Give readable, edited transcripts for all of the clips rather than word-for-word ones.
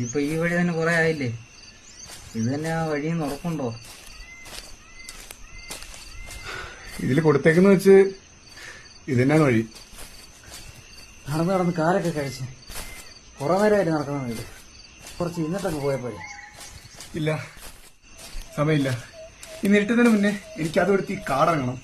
ഇതിപ്പോ ഈ വഴി തന്നെ കുറെ ആയില്ലേ, ഇത് തന്നെ ആ വഴിന്ന് ഉറപ്പുണ്ടോ? ഇതിൽ കൊടുത്തേക്കുന്ന വെച്ച് ഇതന്നെയാണ് വഴി. നടന്ന് നടന്ന് കാലൊക്കെ കഴിച്ച് കുറെ നേരമായിട്ട് നടക്കുന്ന വീട്, കുറച്ച് ഇന്നിട്ടൊക്കെ പോയപ്പോഴേ. ഇല്ല, സമയമില്ല. ഇന്ന് ഇരുട്ടതിന് മുന്നേ എനിക്ക് അതെടുത്ത് ഈ കാടിറങ്ങണം.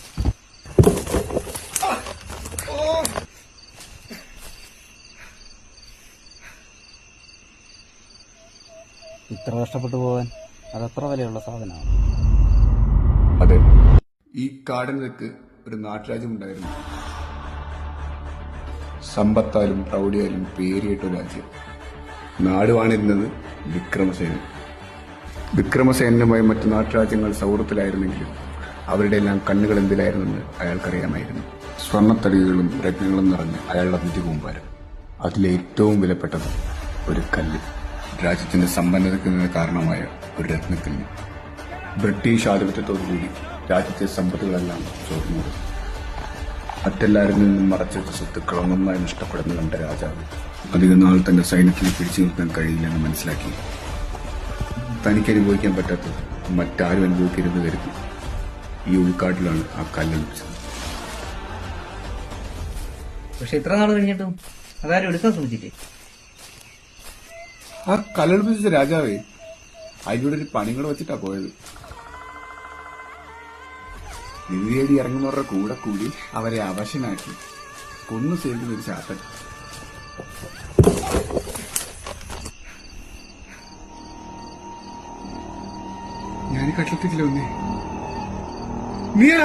ഇത്ര കഷ്ടപ്പെട്ടു പോകാൻ അതത്ര വിലയുള്ള സാധനമാണ്. അതെ, ഈ കാടിനകത്ത് ഒരു നാട്ടുരാജ്യമുണ്ടായിരുന്നു. സമ്പത്താലും പ്രൗഢിയാലും പേരിട്ട രാജ്യം. നാടുവാണിരുന്നത് വിക്രമസേനൻ. വിക്രമസേനുമായി മറ്റു നാട്ടുരാജ്യങ്ങൾ സൗഹൃദത്തിലായിരുന്നെങ്കിലും അവരുടെ എല്ലാം കണ്ണുകൾ എന്തിലായിരുന്നെന്ന് അയാൾക്കറിയാമായിരുന്നു. സ്വർണ്ണത്തടികളും രത്നങ്ങളും നിറഞ്ഞ അയാളുടെ നിധികൂമ്പാരം. അതിലെ ഏറ്റവും വിലപ്പെട്ടത് ഒരു കല്ല്, രാജ്യത്തിന്റെ സമ്പന്നതയ്ക്ക് കാരണമായ ഒരു രത്നക്കല്ല്. ബ്രിട്ടീഷ് ആധിപത്യത്തോടുകൂടി രാജ്യത്തെ സമ്പത്തുകളെല്ലാം ചോർന്നത്. മറ്റെല്ലാവരിൽ നിന്നും മറച്ചുവെച്ച സ്വത്തുക്കൾ ഒന്നൊന്നായി നഷ്ടപ്പെടുന്ന കണ്ട രാജാവ് അധിക നാൾ തന്റെ സൈന്യത്തിന് പിടിച്ചു നിർത്താൻ കഴിയില്ലെന്ന് മനസ്സിലാക്കി. തനിക്ക് അനുഭവിക്കാൻ പറ്റാത്തത് മറ്റാരും അനുഭവിക്കരുത് കരുതി ഈ ഉൾക്കാട്ടിലാണ് ആ കല്ല് ലഭിച്ചത്. പക്ഷെ ഇത്ര നാൾ കഴിഞ്ഞിട്ടും അതാരും എടുക്കാൻ ശ്രമിച്ചില്ലേ? ആ കല്ലെടുപ്പിച്ച രാജാവേ അതിലൂടെ ഒരു പണികൾ വെച്ചിട്ടാ പോയത്. നിധി തേടി ഇറങ്ങുന്നവരുടെ കൂടെ കൂടി അവരെ അവശനാക്കി കൊന്നു സേവിക്കുന്ന ഒരു ചാത്തൻ. ഞാൻ കട്ടിലെത്തിക്കില്ല ഒന്നേ. നീയാ